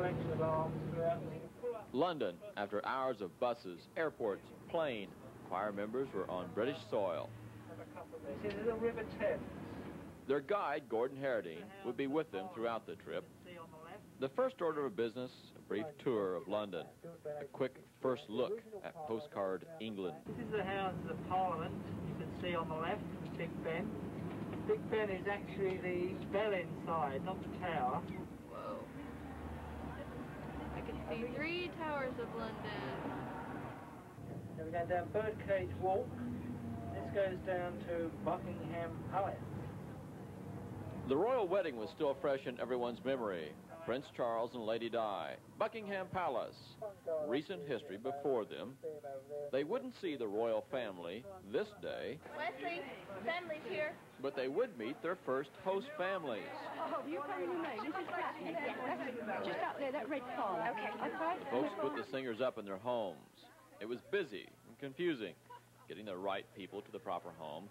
direction of arms throughout. London, after hours of buses, airports, plane, choir members were on British soil. See, there's a River Thames. Their guide, Gordon Harradine, would be with them throughout the trip. The first order of business, a brief tour of London, a quick first look at postcard England. This is the Houses of Parliament. You can see on the left, Big Ben. Big Ben is actually the bell inside, not the tower. Whoa. I can see 3 towers of London. Then we go down Birdcage Walk. This goes down to Buckingham Palace. The royal wedding was still fresh in everyone's memory. Prince Charles and Lady Di, Buckingham Palace, recent history before them. They wouldn't see the royal family this day. Wesley, family's here. But they would meet their first host families. Oh, you coming with me? This is Kathy. Just out there, that red car. Okay. Folks put the singers up in their homes. It was busy and confusing, getting the right people to the proper home.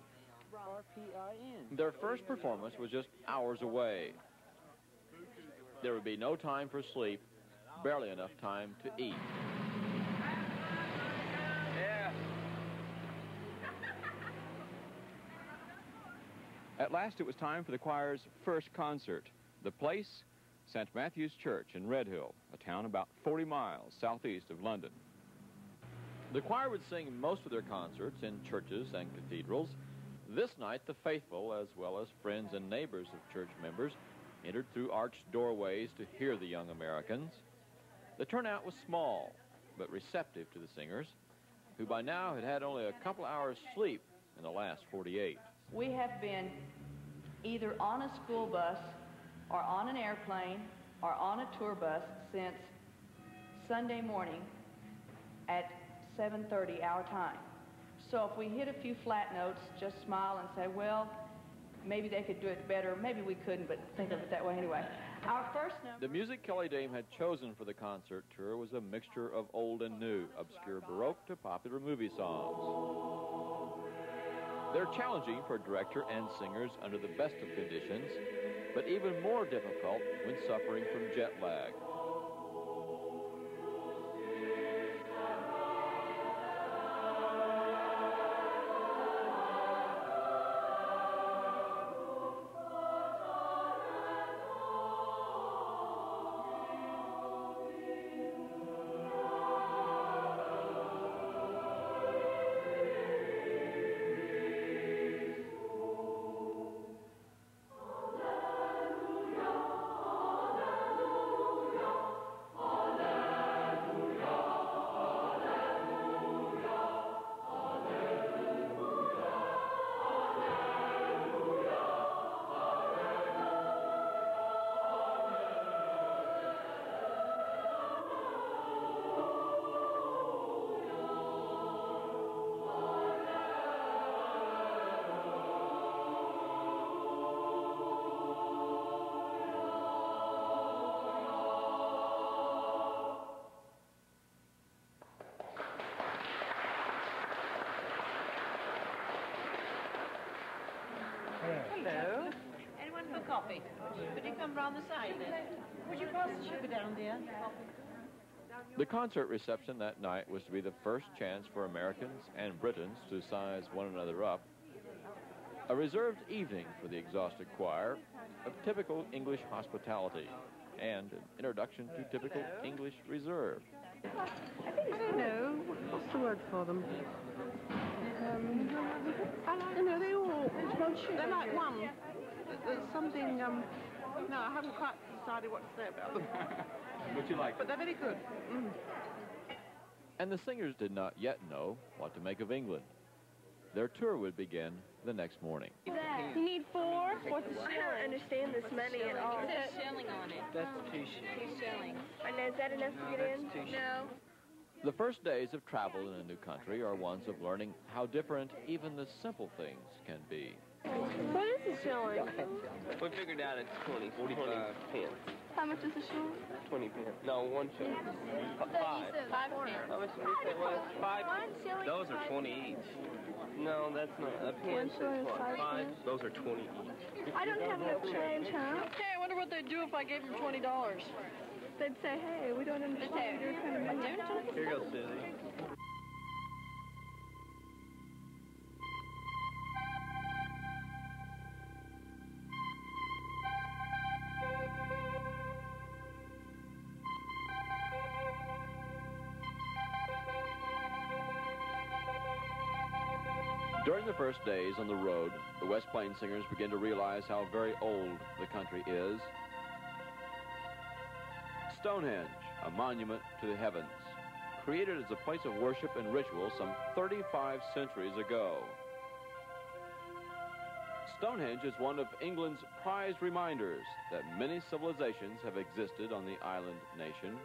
Their first performance was just hours away. There would be no time for sleep, barely enough time to eat. Yeah. At last, it was time for the choir's first concert. The place, St. Matthew's Church in Redhill, a town about 40 miles southeast of London. The choir would sing most of their concerts in churches and cathedrals. This night, the faithful, as well as friends and neighbors of church members, entered through arched doorways to hear the young Americans. The turnout was small, but receptive to the singers, who by now had had only a couple hours sleep in the last 48. We have been either on a school bus or on an airplane or on a tour bus since Sunday morning at 7:30 our time. So if we hit a few flat notes, just smile and say, well, maybe they could do it better. Maybe we couldn't, but think of it that way anyway. Our first number... The music Kelly Dame had chosen for the concert tour was a mixture of old and new, obscure Baroque to popular movie songs. They're challenging for director and singers under the best of conditions, but even more difficult when suffering from jet lag. Hello. Anyone for coffee? Could you come round the side then? Would you pass the sugar down, dear? The concert reception that night was to be the first chance for Americans and Britons to size one another up. A reserved evening for the exhausted choir of typical English hospitality and an introduction to typical English reserve. I don't know. What's the word for them? You know, they're like one. There's something, no, I haven't quite decided what to say about them. But you like But they're very good. Mm. And the singers did not yet know what to make of England. Their tour would begin the next morning. You need 4? What's the story? I don't understand this money at all. It says shilling on it. That's 2 shillings. 2 shillings. And is that enough to get in? No. The first days of travel in a new country are ones of learning how different even the simple things can be. What is a shilling? We figured out it's 45 pence. How much is a shilling? 20 pence. No, 1 shilling. 5. 5 pence. How much did you say it was? 5. 1 shilling. Those are 20 each. No, that's not. A pence is what? 5. Those are 20 each. I don't have enough change, huh? Hey, I wonder what they'd do if I gave them $20? They'd say, hey, we don't understand. You're kind of mean. Here you go, Susie. During the first days on the road, the West Plains singers begin to realize how very old the country is. Stonehenge, a monument to the heavens, created as a place of worship and ritual some 35 centuries ago. Stonehenge is one of England's prized reminders that many civilizations have existed on the island nation.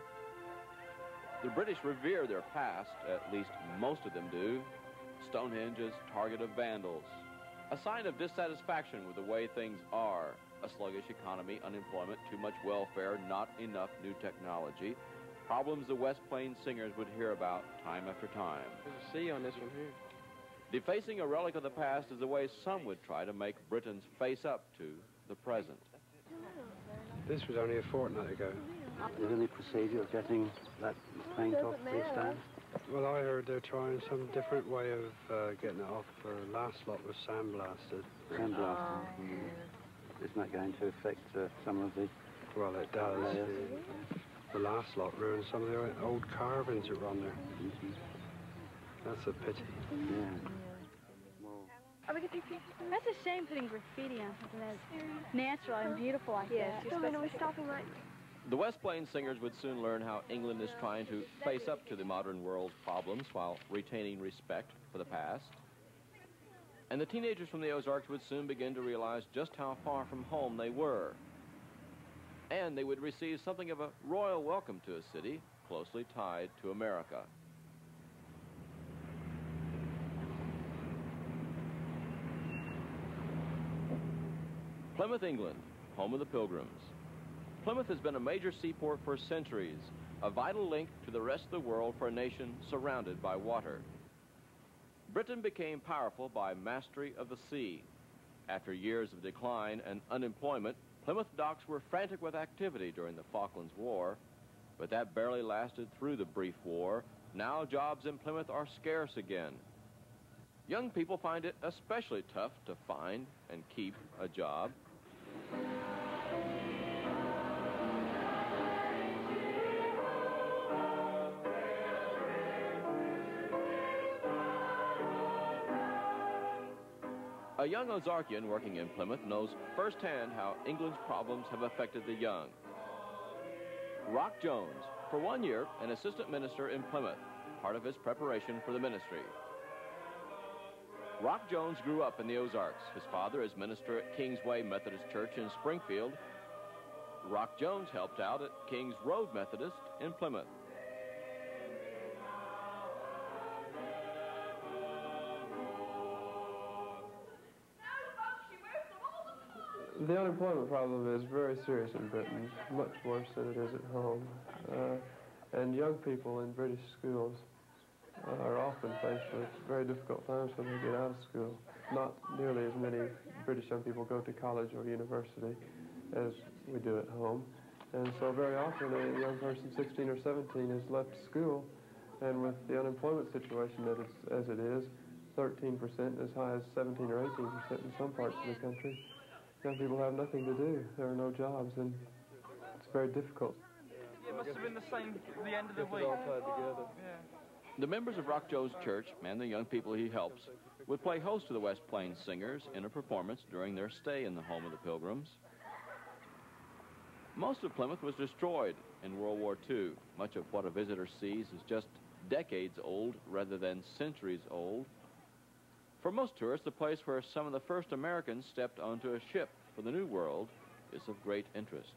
The British revere their past, at least most of them do. Stonehenge is target of vandals, a sign of dissatisfaction with the way things are, a sluggish economy, unemployment, too much welfare, not enough new technology, problems the West Plains singers would hear about time after time. There's a C on this one here. Defacing a relic of the past is the way some would try to make Britons face up to the present. This was only a fortnight ago. Is there any procedure of getting that paint off this time? Well, I heard they're trying some different way of getting it off. The last lot was sandblasted. Sandblasted. Isn't that going to affect some of the... Well, it does. The last lot ruined some of the old carvings that were on there. That's a pity. Yeah. That's a shame putting graffiti on something that's natural and beautiful like this. We're stopping right. The West Plains singers would soon learn how England is trying to face up to the modern world's problems while retaining respect for the past. And the teenagers from the Ozarks would soon begin to realize just how far from home they were. And they would receive something of a royal welcome to a city closely tied to America. Plymouth, England, home of the Pilgrims. Plymouth has been a major seaport for centuries, a vital link to the rest of the world for a nation surrounded by water. Britain became powerful by mastery of the sea. After years of decline and unemployment, Plymouth docks were frantic with activity during the Falklands War, but that barely lasted through the brief war. Now jobs in Plymouth are scarce again. Young people find it especially tough to find and keep a job. A young Ozarkian working in Plymouth knows firsthand how England's problems have affected the young. Rock Jones, for 1 year, an assistant minister in Plymouth, part of his preparation for the ministry. Rock Jones grew up in the Ozarks. His father is minister at Kingsway Methodist Church in Springfield. Rock Jones helped out at Kings Road Methodist in Plymouth. The unemployment problem is very serious in Britain, much worse than it is at home. And young people in British schools are often faced with very difficult times when they get out of school. Not nearly as many British young people go to college or university as we do at home. And so very often a young person, 16 or 17, has left school, and with the unemployment situation as it is, 13%, as high as 17 or 18% in some parts of the country, young people have nothing to do. There are no jobs, and it's very difficult. It must have been the same at the end of the week. All tied together. Yeah. The members of Rock Joe's church and the young people he helps would play host to the West Plains singers in a performance during their stay in the home of the Pilgrims. Most of Plymouth was destroyed in World War II. Much of what a visitor sees is just decades old rather than centuries old. For most tourists, the place where some of the first Americans stepped onto a ship for the New World is of great interest.